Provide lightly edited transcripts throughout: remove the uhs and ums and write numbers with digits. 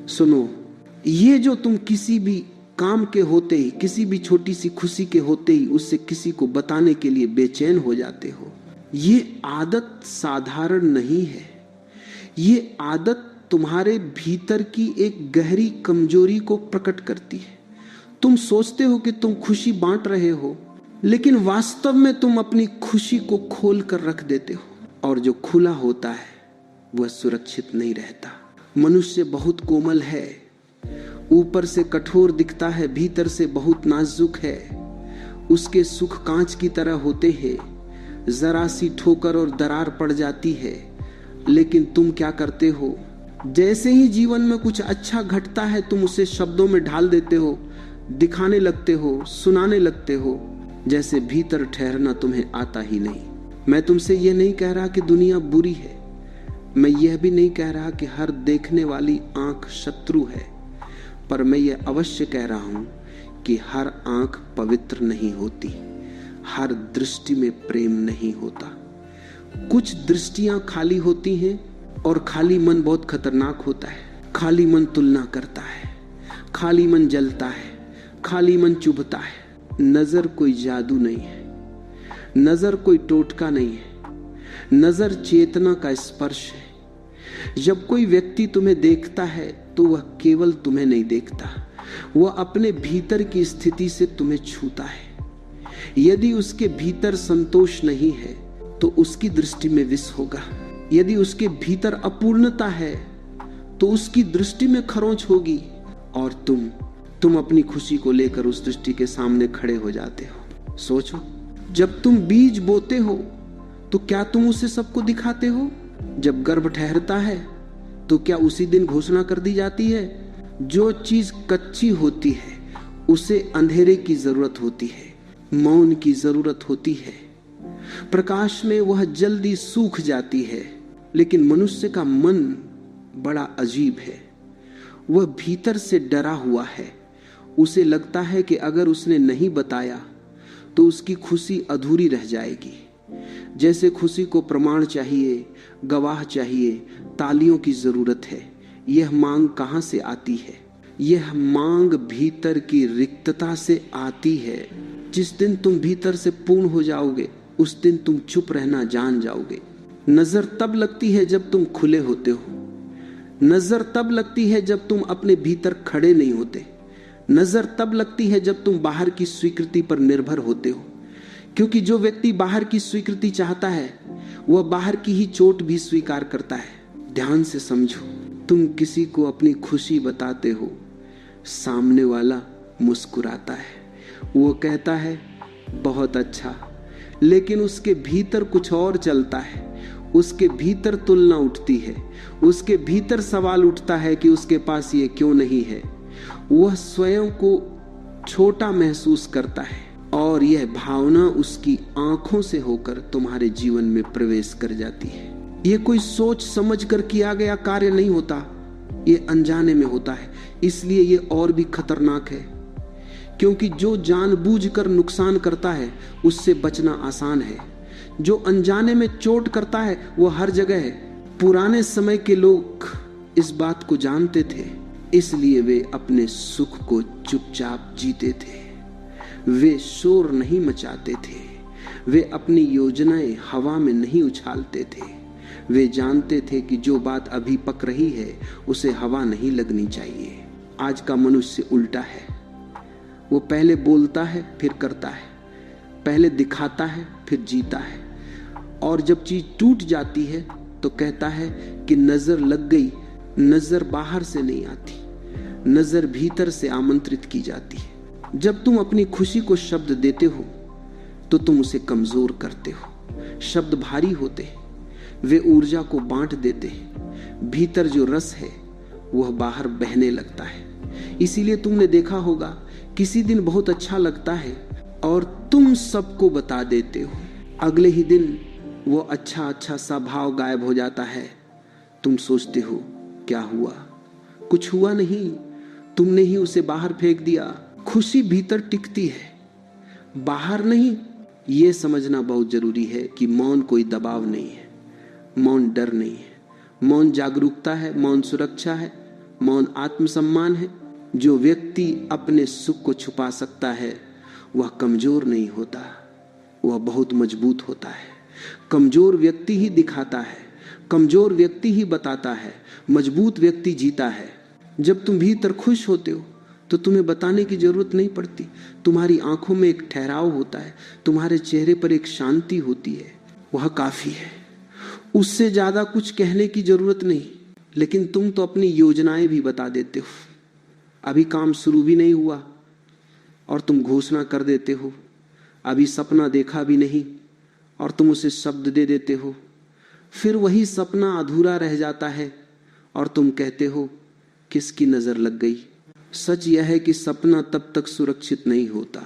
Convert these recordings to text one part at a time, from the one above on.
सुनो, ये जो तुम किसी भी काम के होते ही, किसी भी छोटी सी खुशी के होते ही उससे किसी को बताने के लिए बेचैन हो जाते हो, ये आदत साधारण नहीं है। ये आदत तुम्हारे भीतर की एक गहरी कमजोरी को प्रकट करती है। तुम सोचते हो कि तुम खुशी बांट रहे हो, लेकिन वास्तव में तुम अपनी खुशी को खोल कर रख देते हो, और जो खुला होता है वह सुरक्षित नहीं रहता। मनुष्य बहुत कोमल है, ऊपर से कठोर दिखता है, भीतर से बहुत नाजुक है। उसके सुख कांच की तरह होते हैं, जरा सी ठोकर और दरार पड़ जाती है। लेकिन तुम क्या करते हो, जैसे ही जीवन में कुछ अच्छा घटता है तुम उसे शब्दों में ढाल देते हो, दिखाने लगते हो, सुनाने लगते हो, जैसे भीतर ठहरना तुम्हें आता ही नहीं। मैं तुमसे यह नहीं कह रहा कि दुनिया बुरी है, मैं यह भी नहीं कह रहा कि हर देखने वाली आंख शत्रु है, पर मैं यह अवश्य कह रहा हूं कि हर आंख पवित्र नहीं होती, हर दृष्टि में प्रेम नहीं होता। कुछ दृष्टियां खाली होती हैं और खाली मन बहुत खतरनाक होता है। खाली मन तुलना करता है, खाली मन जलता है, खाली मन चुभता है। नजर कोई जादू नहीं है, नजर कोई टोटका नहीं है, नजर चेतना का स्पर्श है। जब कोई व्यक्ति तुम्हें देखता है तो वह केवल तुम्हें नहीं देखता, वह अपने भीतर की स्थिति से तुम्हें छूता है। यदि उसके भीतर संतोष नहीं है तो उसकी दृष्टि में विष होगा। यदि उसके भीतर अपूर्णता है तो उसकी दृष्टि में खरोंच होगी, और तुम अपनी खुशी को लेकर उस दृष्टि के सामने खड़े हो जाते हो। सोचो, जब तुम बीज बोते हो तो क्या तुम उसे सबको दिखाते हो? जब गर्भ ठहरता है तो क्या उसी दिन घोषणा कर दी जाती है? जो चीज कच्ची होती है उसे अंधेरे की जरूरत होती है, मौन की जरूरत होती है। प्रकाश में वह जल्दी सूख जाती है। लेकिन मनुष्य का मन बड़ा अजीब है, वह भीतर से डरा हुआ है। उसे लगता है कि अगर उसने नहीं बताया तो उसकी खुशी अधूरी रह जाएगी। जैसे खुशी को प्रमाण चाहिए, गवाह चाहिए, तालियों की जरूरत है। यह मांग कहां से आती है? यह मांग भीतर की रिक्तता से आती है। जिस दिन तुम भीतर से पूर्ण हो जाओगे उस दिन तुम चुप रहना जान जाओगे। नजर तब लगती है जब तुम खुले होते हो, नजर तब लगती है जब तुम अपने भीतर खड़े नहीं होते, नजर तब लगती है जब तुम बाहर की स्वीकृति पर निर्भर होते हो। क्योंकि जो व्यक्ति बाहर की स्वीकृति चाहता है वह बाहर की ही चोट भी स्वीकार करता है। ध्यान से समझो, तुम किसी को अपनी खुशी बताते हो, सामने वाला मुस्कुराता है, वो कहता है बहुत अच्छा, लेकिन उसके भीतर कुछ और चलता है। उसके भीतर तुलना उठती है, उसके भीतर सवाल उठता है कि उसके पास ये क्यों नहीं है। वह स्वयं को छोटा महसूस करता है और यह भावना उसकी आंखों से होकर तुम्हारे जीवन में प्रवेश कर जाती है। यह कोई सोच समझ कर किया गया कार्य नहीं होता, यह अनजाने में होता है। इसलिए यह और भी खतरनाक है, क्योंकि जो जानबूझकर नुकसान करता है उससे बचना आसान है। जो अनजाने में चोट करता है वो हर जगह है। पुराने समय के लोग इस बात को जानते थे, इसलिए वे अपने सुख को चुपचाप जीते थे। वे शोर नहीं मचाते थे, वे अपनी योजनाएं हवा में नहीं उछालते थे। वे जानते थे कि जो बात अभी पक रही है उसे हवा नहीं लगनी चाहिए। आज का मनुष्य उल्टा है, वो पहले बोलता है फिर करता है, पहले दिखाता है फिर जीता है, और जब चीज टूट जाती है तो कहता है कि नजर लग गई। नजर बाहर से नहीं आती, नजर भीतर से आमंत्रित की जाती है। जब तुम अपनी खुशी को शब्द देते हो तो तुम उसे कमजोर करते हो। शब्द भारी होते हैं, वे ऊर्जा को बांट देते हैं। भीतर जो रस है वह बाहर बहने लगता है। इसीलिए तुमने देखा होगा, किसी दिन बहुत अच्छा लगता है और तुम सबको बता देते हो, अगले ही दिन वो अच्छा सा भाव गायब हो जाता है। तुम सोचते हो क्या हुआ? कुछ हुआ नहीं, तुमने ही उसे बाहर फेंक दिया। खुशी भीतर टिकती है, बाहर नहीं। ये समझना बहुत जरूरी है कि मौन कोई दबाव नहीं है, मौन डर नहीं है, मौन जागरूकता है, मौन सुरक्षा है, मौन आत्मसम्मान है। जो व्यक्ति अपने सुख को छुपा सकता है वह कमजोर नहीं होता, वह बहुत मजबूत होता है। कमजोर व्यक्ति ही दिखाता है, कमजोर व्यक्ति ही बताता है, मजबूत व्यक्ति जीता है। जब तुम भीतर खुश होते हो तो तुम्हें बताने की जरूरत नहीं पड़ती। तुम्हारी आंखों में एक ठहराव होता है, तुम्हारे चेहरे पर एक शांति होती है, वह काफी है। उससे ज्यादा कुछ कहने की जरूरत नहीं। लेकिन तुम तो अपनी योजनाएं भी बता देते हो। अभी काम शुरू भी नहीं हुआ और तुम घोषणा कर देते हो। अभी सपना देखा भी नहीं और तुम उसे शब्द दे देते हो। फिर वही सपना अधूरा रह जाता है और तुम कहते हो किसकी नजर लग गई। सच यह है कि सपना तब तक सुरक्षित नहीं होता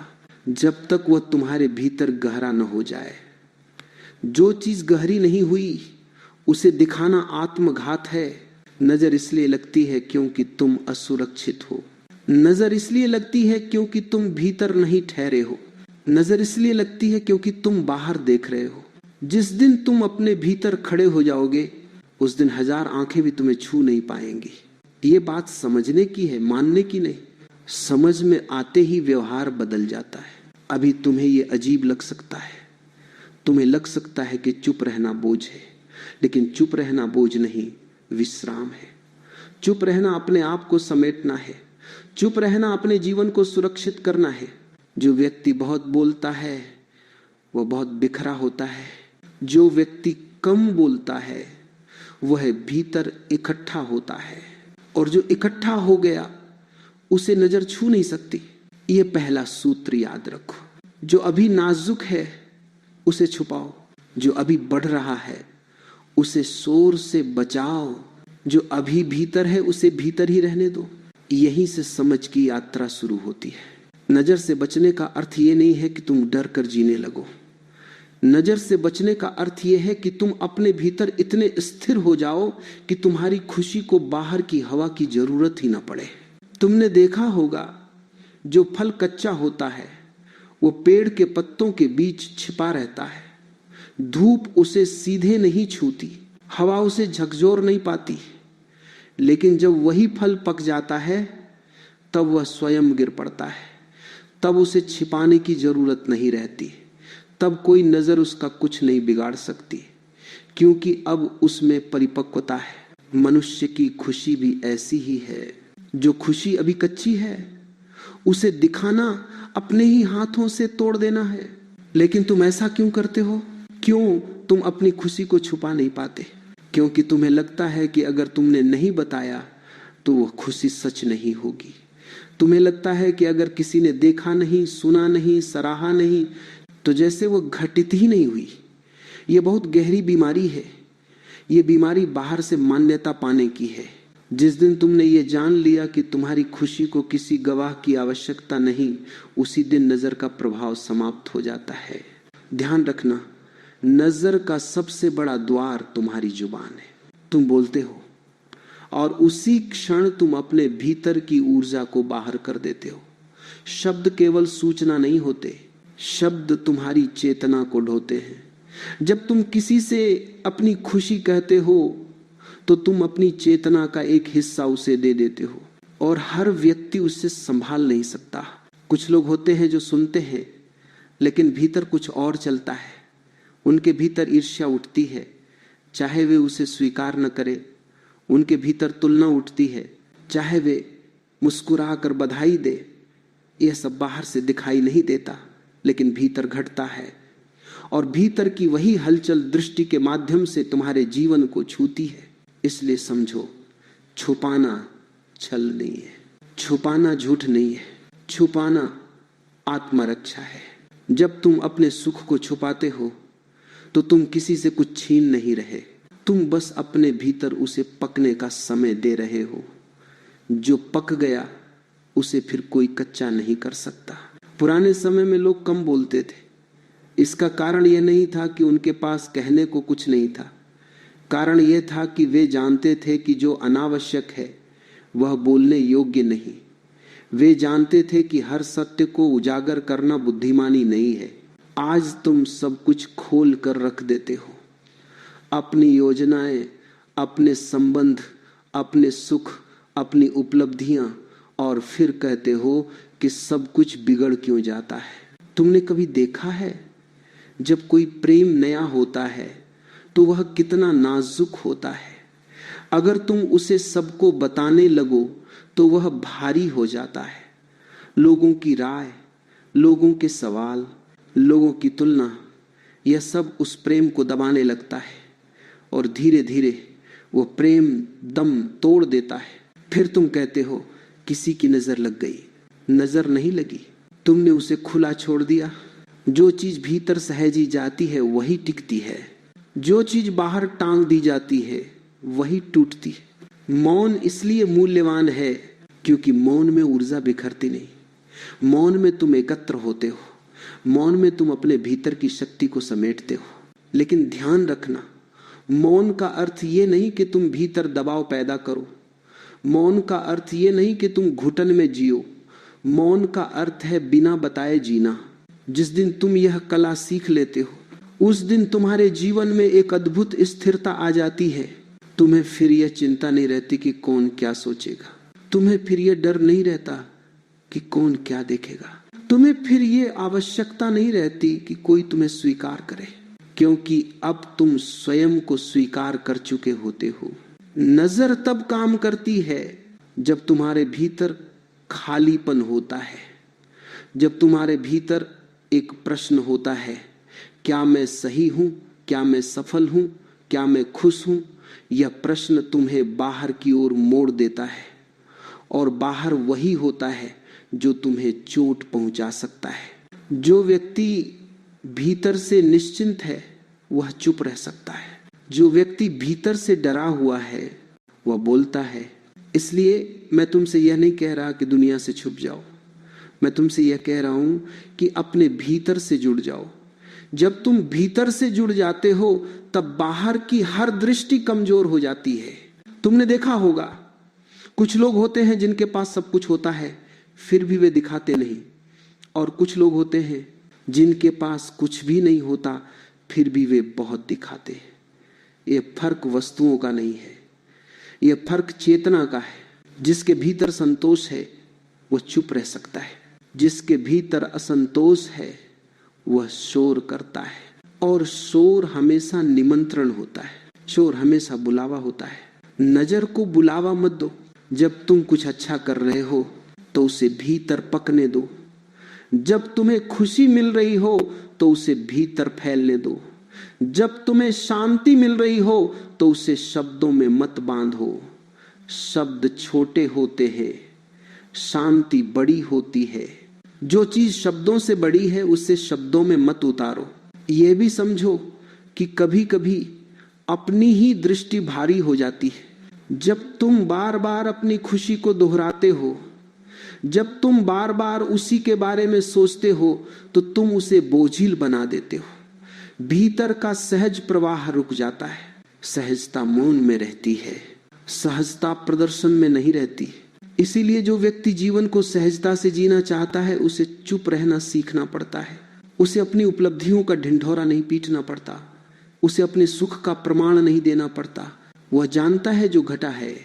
जब तक वह तुम्हारे भीतर गहरा न हो जाए। जो चीज गहरी नहीं हुई उसे दिखाना आत्मघात है। नजर इसलिए लगती है क्योंकि तुम असुरक्षित हो। नजर इसलिए लगती है क्योंकि तुम भीतर नहीं ठहरे हो। नजर इसलिए लगती है क्योंकि तुम बाहर देख रहे हो। जिस दिन तुम अपने भीतर खड़े हो जाओगे उस दिन 1000 आंखें भी तुम्हें छू नहीं पाएंगी। ये बात समझने की है, मानने की नहीं। समझ में आते ही व्यवहार बदल जाता है। अभी तुम्हें ये अजीब लग सकता है, तुम्हें लग सकता है कि चुप रहना बोझ है, लेकिन चुप रहना बोझ नहीं, विश्राम है। चुप रहना अपने आप को समेटना है। चुप रहना अपने जीवन को सुरक्षित करना है। जो व्यक्ति बहुत बोलता है वह बहुत बिखरा होता है। जो व्यक्ति कम बोलता है वह भीतर इकट्ठा होता है, और जो इकट्ठा हो गया उसे नजर छू नहीं सकती। ये पहला सूत्र याद रखो। जो अभी नाजुक है उसे छुपाओ, जो अभी बढ़ रहा है उसे शोर से बचाओ, जो अभी भीतर है उसे भीतर ही रहने दो। यहीं से समझ की यात्रा शुरू होती है। नजर से बचने का अर्थ ये नहीं है कि तुम डर कर जीने लगो। नजर से बचने का अर्थ यह है कि तुम अपने भीतर इतने स्थिर हो जाओ कि तुम्हारी खुशी को बाहर की हवा की जरूरत ही ना पड़े। तुमने देखा होगा जो फल कच्चा होता है वो पेड़ के पत्तों के बीच छिपा रहता है। धूप उसे सीधे नहीं छूती, हवा उसे झकझोर नहीं पाती। लेकिन जब वही फल पक जाता है तब वह स्वयं गिर पड़ता है। तब उसे छिपाने की जरूरत नहीं रहती। तब कोई नजर उसका कुछ नहीं बिगाड़ सकती, क्योंकि अब उसमें परिपक्वता है। मनुष्य की खुशी भी ऐसी ही है। जो खुशी अभी कच्ची है उसे दिखाना अपने ही हाथों से तोड़ देना है। लेकिन तुम ऐसा क्यों करते हो? क्यों तुम अपनी खुशी को छुपा नहीं पाते? क्योंकि तुम्हें लगता है कि अगर तुमने नहीं बताया तो वह खुशी सच नहीं होगी। तुम्हें लगता है कि अगर किसी ने देखा नहीं, सुना नहीं, सराहा नहीं तो जैसे वो घटित ही नहीं हुई। ये बहुत गहरी बीमारी है। ये बीमारी बाहर से मान्यता पाने की है। जिस दिन तुमने ये जान लिया कि तुम्हारी खुशी को किसी गवाह की आवश्यकता नहीं, उसी दिन नजर का प्रभाव समाप्त हो जाता है। ध्यान रखना, नजर का सबसे बड़ा द्वार तुम्हारी जुबान है। तुम बोलते हो और उसी क्षण तुम अपने भीतर की ऊर्जा को बाहर कर देते हो। शब्द केवल सूचना नहीं होते, शब्द तुम्हारी चेतना को ढोते हैं। जब तुम किसी से अपनी खुशी कहते हो तो तुम अपनी चेतना का एक हिस्सा उसे दे देते हो, और हर व्यक्ति उससे संभाल नहीं सकता। कुछ लोग होते हैं जो सुनते हैं लेकिन भीतर कुछ और चलता है। उनके भीतर ईर्ष्या उठती है, चाहे वे उसे स्वीकार न करें। उनके भीतर तुलना उठती है, चाहे वे मुस्कुरा कर बधाई दे। यह सब बाहर से दिखाई नहीं देता, लेकिन भीतर घटता है। और भीतर की वही हलचल दृष्टि के माध्यम से तुम्हारे जीवन को छूती है। इसलिए समझो, छुपाना छल नहीं है, छुपाना झूठ नहीं है, छुपाना आत्मरक्षा है। जब तुम अपने सुख को छुपाते हो तो तुम किसी से कुछ छीन नहीं रहे, तुम बस अपने भीतर उसे पकने का समय दे रहे हो। जो पक गया उसे फिर कोई कच्चा नहीं कर सकता। पुराने समय में लोग कम बोलते थे। इसका कारण यह नहीं था कि उनके पास कहने को कुछ नहीं था। कारण यह था कि वे जानते थे कि जो अनावश्यक है वह बोलने योग्य नहीं। वे जानते थे कि हर सत्य को उजागर करना बुद्धिमानी नहीं है। आज तुम सब कुछ खोल कर रख देते हो। अपनी योजनाएं, अपने संबंध, अपने सुख, अपनी उपलब्धियां और फिर कहते हो कि सब कुछ बिगड़ क्यों जाता है। तुमने कभी देखा है जब कोई प्रेम नया होता है तो वह कितना नाजुक होता है। अगर तुम उसे सबको बताने लगो तो वह भारी हो जाता है। लोगों की राय, लोगों के सवाल, लोगों की तुलना, यह सब उस प्रेम को दबाने लगता है और धीरे धीरे वो प्रेम दम तोड़ देता है। फिर तुम कहते हो किसी की नजर लग गई। नजर नहीं लगी, तुमने उसे खुला छोड़ दिया। जो चीज भीतर सहजी जाती है वही टिकती है, जो चीज बाहर टांग दी जाती है वही टूटती है। मौन इसलिए मूल्यवान है क्योंकि मौन में ऊर्जा बिखरती नहीं। मौन में तुम एकत्र होते हो, मौन में तुम अपने भीतर की शक्ति को समेटते हो। लेकिन ध्यान रखना, मौन का अर्थ ये नहीं कि तुम भीतर दबाव पैदा करो। मौन का अर्थ ये नहीं कि तुम घुटन में जियो। मौन का अर्थ है बिना बताए जीना। जिस दिन तुम यह कला सीख लेते हो उस दिन तुम्हारे जीवन में एक अद्भुत स्थिरता आ जाती है। तुम्हें फिर यह चिंता नहीं रहती कि कौन क्या सोचेगा। तुम्हें फिर यह डर नहीं रहता कि कौन क्या देखेगा। तुम्हें फिर यह आवश्यकता नहीं रहती कि कोई तुम्हें स्वीकार करे, क्योंकि अब तुम स्वयं को स्वीकार कर चुके होते हो। नजर तब काम करती है जब तुम्हारे भीतर खालीपन होता है, जब तुम्हारे भीतर एक प्रश्न होता है, क्या मैं सही हूं, क्या मैं सफल हूं, क्या मैं खुश हूं। यह प्रश्न तुम्हें बाहर की ओर मोड़ देता है और बाहर वही होता है जो तुम्हें चोट पहुंचा सकता है। जो व्यक्ति भीतर से निश्चिंत है वह चुप रह सकता है। जो व्यक्ति भीतर से डरा हुआ है वह बोलता है। इसलिए मैं तुमसे यह नहीं कह रहा कि दुनिया से छुप जाओ, मैं तुमसे यह कह रहा हूं कि अपने भीतर से जुड़ जाओ। जब तुम भीतर से जुड़ जाते हो तब बाहर की हर दृष्टि कमजोर हो जाती है। तुमने देखा होगा कुछ लोग होते हैं जिनके पास सब कुछ होता है फिर भी वे दिखाते नहीं, और कुछ लोग होते हैं जिनके पास कुछ भी नहीं होता फिर भी वे बहुत दिखाते हैं। यह फर्क वस्तुओं का नहीं है, यह फर्क चेतना का है। जिसके भीतर संतोष है वह चुप रह सकता है, जिसके भीतर असंतोष है वह शोर करता है। और शोर हमेशा निमंत्रण होता है, शोर हमेशा बुलावा होता है। नजर को बुलावा मत दो। जब तुम कुछ अच्छा कर रहे हो तो उसे भीतर पकने दो। जब तुम्हें खुशी मिल रही हो तो उसे भीतर फैलने दो। जब तुम्हें शांति मिल रही हो तो उसे शब्दों में मत बांधो। शब्द छोटे होते हैं, शांति बड़ी होती है। जो चीज शब्दों से बड़ी है उसे शब्दों में मत उतारो। यह भी समझो कि कभी कभी अपनी ही दृष्टि भारी हो जाती है। जब तुम बार बार अपनी खुशी को दोहराते हो, जब तुम बार बार उसी के बारे में सोचते हो तो तुम उसे बोझिल बना देते हो। भीतर का सहज प्रवाह रुक जाता है। सहजता मौन में रहती है, सहजता प्रदर्शन में नहीं रहती। इसीलिए जो व्यक्ति जीवन को सहजता से जीना चाहता है उसे चुप रहना सीखना पड़ता है। उसे अपनी उपलब्धियों का ढिंढोरा नहीं पीटना पड़ता, उसे अपने सुख का प्रमाण नहीं देना पड़ता। वह जानता है जो घटा है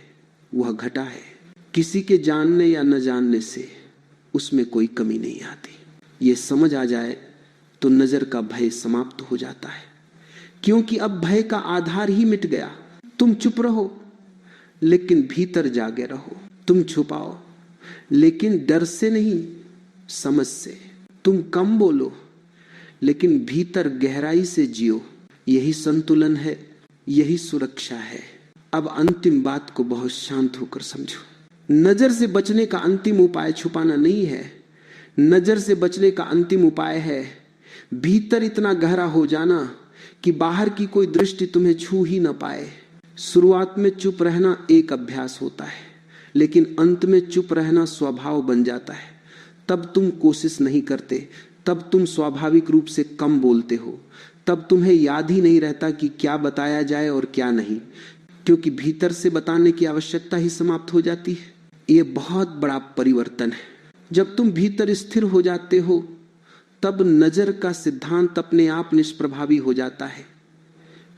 वह घटा है। किसी के जानने या न जानने से उसमें कोई कमी नहीं आती। ये समझ आ जाए तो नजर का भय समाप्त हो जाता है, क्योंकि अब भय का आधार ही मिट गया। तुम चुप रहो लेकिन भीतर जागे रहो। तुम छुपाओ लेकिन डर से नहीं, समझ से। तुम कम बोलो लेकिन भीतर गहराई से जियो। यही संतुलन है, यही सुरक्षा है। अब अंतिम बात को बहुत शांत होकर समझो। नजर से बचने का अंतिम उपाय छुपाना नहीं है। नजर से बचने का अंतिम उपाय है भीतर इतना गहरा हो जाना कि बाहर की कोई दृष्टि तुम्हें छू ही ना पाए। शुरुआत में चुप रहना एक अभ्यास होता है, लेकिन अंत में चुप रहना स्वभाव बन जाता है। तब तुम कोशिश नहीं करते, तब तुम स्वाभाविक रूप से कम बोलते हो। तब तुम्हें याद ही नहीं रहता कि क्या बताया जाए और क्या नहीं, क्योंकि भीतर से बताने की आवश्यकता ही समाप्त हो जाती है। यह बहुत बड़ा परिवर्तन है। जब तुम भीतर स्थिर हो जाते हो तब नजर का सिद्धांत अपने आप निष्प्रभावी हो जाता है,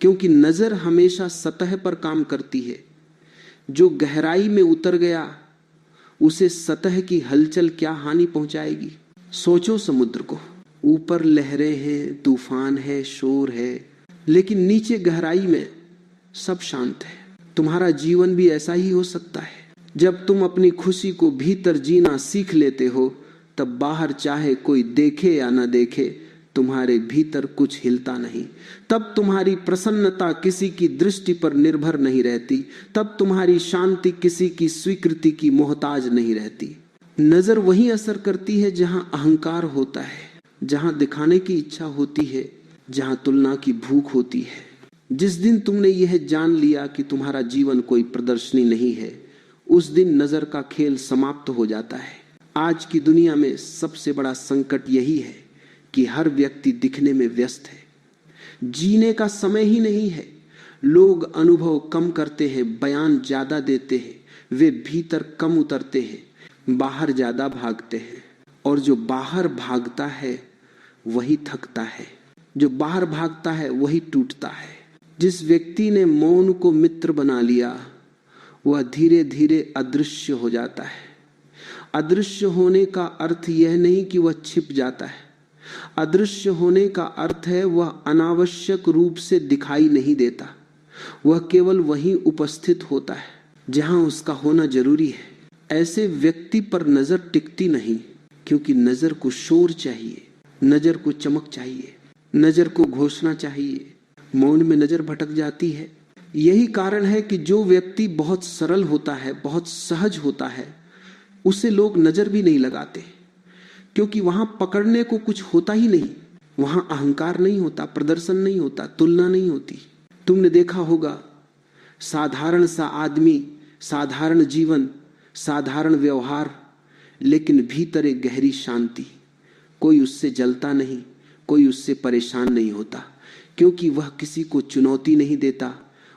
क्योंकि नजर हमेशा सतह पर काम करती है। जो गहराई में उतर गया उसे सतह की हलचल क्या हानि पहुंचाएगी? सोचो समुद्र को, ऊपर लहरें हैं, तूफान है, शोर है, लेकिन नीचे गहराई में सब शांत है। तुम्हारा जीवन भी ऐसा ही हो सकता है। जब तुम अपनी खुशी को भीतर जीना सीख लेते हो, तब बाहर चाहे कोई देखे या न देखे, तुम्हारे भीतर कुछ हिलता नहीं। तब तुम्हारी प्रसन्नता किसी की दृष्टि पर निर्भर नहीं रहती। तब तुम्हारी शांति किसी की स्वीकृति की मोहताज नहीं रहती। नजर वही असर करती है जहां अहंकार होता है, जहां दिखाने की इच्छा होती है, जहां तुलना की भूख होती है। जिस दिन तुमने यह जान लिया कि तुम्हारा जीवन कोई प्रदर्शनी नहीं है, उस दिन नजर का खेल समाप्त हो जाता है। आज की दुनिया में सबसे बड़ा संकट यही है कि हर व्यक्ति दिखने में व्यस्त है। जीने का समय ही नहीं है। लोग अनुभव कम करते हैं, बयान ज्यादा देते हैं, वे भीतर कम उतरते हैं, बाहर ज्यादा भागते हैं। और जो बाहर भागता है वही थकता है, जो बाहर भागता है वही टूटता है। जिस व्यक्ति ने मौन को मित्र बना लिया, वह धीरे धीरे अदृश्य हो जाता है। अदृश्य होने का अर्थ यह नहीं कि वह छिप जाता है। अदृश्य होने का अर्थ है वह अनावश्यक रूप से दिखाई नहीं देता। वह केवल वहीं उपस्थित होता है जहां उसका होना जरूरी है। ऐसे व्यक्ति पर नजर टिकती नहीं, क्योंकि नजर को शोर चाहिए, नजर को चमक चाहिए, नजर को घोषणा चाहिए। मौन में नजर भटक जाती है। यही कारण है कि जो व्यक्ति बहुत सरल होता है, बहुत सहज होता है, उसे लोग नजर भी नहीं लगाते, क्योंकि वहां पकड़ने को कुछ होता ही नहीं। वहां अहंकार नहीं होता, प्रदर्शन नहीं होता, तुलना नहीं होती। तुमने देखा होगा, साधारण सा आदमी, साधारण जीवन, साधारण व्यवहार, लेकिन भीतर एक गहरी शांति। कोई उससे जलता नहीं, कोई उससे परेशान नहीं होता, क्योंकि वह किसी को चुनौती नहीं देता,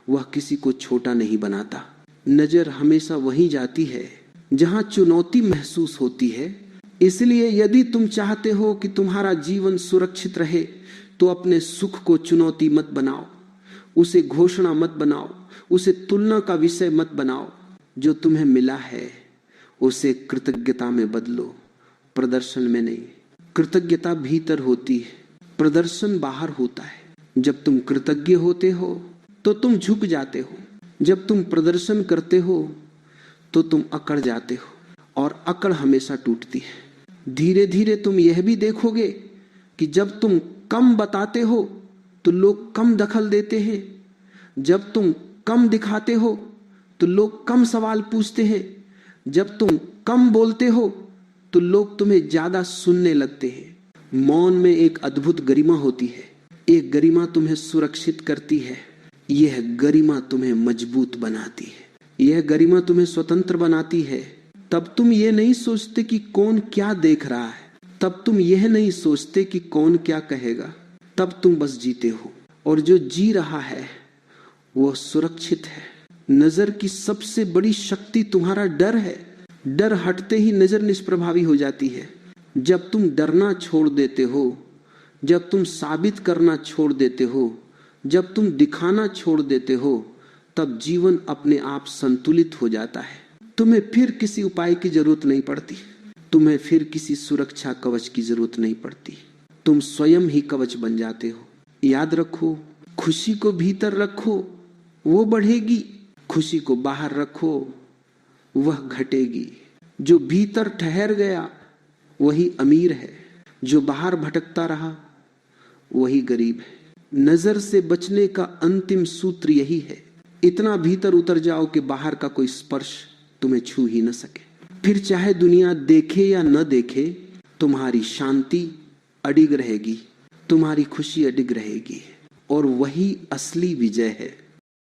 वह किसी को छोटा नहीं बनाता। नजर हमेशा वहीं जाती है जहां चुनौती महसूस होती है। इसलिए यदि तुम चाहते हो कि तुम्हारा जीवन सुरक्षित रहे, तो अपने सुख को चुनौती मत बनाओ, उसे घोषणा मत बनाओ, उसे तुलना का विषय मत बनाओ। जो तुम्हें मिला है उसे कृतज्ञता में बदलो, प्रदर्शन में नहीं। कृतज्ञता भीतर होती है, प्रदर्शन बाहर होता है। जब तुम कृतज्ञ होते हो तो तुम झुक जाते हो, जब तुम प्रदर्शन करते हो तो तुम अकड़ जाते हो, और अकड़ हमेशा टूटती है। धीरे धीरे तुम यह भी देखोगे कि जब तुम कम बताते हो तो लोग कम दखल देते हैं, जब तुम कम दिखाते हो तो लोग कम सवाल पूछते हैं, जब तुम कम बोलते हो तो लोग तुम्हें ज्यादा सुनने लगते हैं। मौन में एक अद्भुत गरिमा होती है। एक गरिमा तुम्हें सुरक्षित करती है, यह गरिमा तुम्हें मजबूत बनाती है, यह गरिमा तुम्हें स्वतंत्र बनाती है। तब तुम ये नहीं सोचते कि कौन क्या देख रहा है, तब तुम यह नहीं सोचते कि कौन क्या कहेगा, तब तुम बस जीते हो। और जो जी रहा है वो सुरक्षित है। नजर की सबसे बड़ी शक्ति तुम्हारा डर है। डर हटते ही नजर निष्प्रभावी हो जाती है। जब तुम डरना छोड़ देते हो, जब तुम साबित करना छोड़ देते हो, जब तुम दिखाना छोड़ देते हो, तब जीवन अपने आप संतुलित हो जाता है। तुम्हें फिर किसी उपाय की जरूरत नहीं पड़ती, तुम्हें फिर किसी सुरक्षा कवच की जरूरत नहीं पड़ती। तुम स्वयं ही कवच बन जाते हो। याद रखो, खुशी को भीतर रखो, वो बढ़ेगी। खुशी को बाहर रखो, वह घटेगी। जो भीतर ठहर गया वही अमीर है, जो बाहर भटकता रहा वही गरीब है। नजर से बचने का अंतिम सूत्र यही है, इतना भीतर उतर जाओ कि बाहर का कोई स्पर्श तुम्हें छू ही न सके। फिर चाहे दुनिया देखे या न देखे, तुम्हारी शांति अडिग रहेगी, तुम्हारी खुशी अडिग रहेगी, और वही असली विजय है।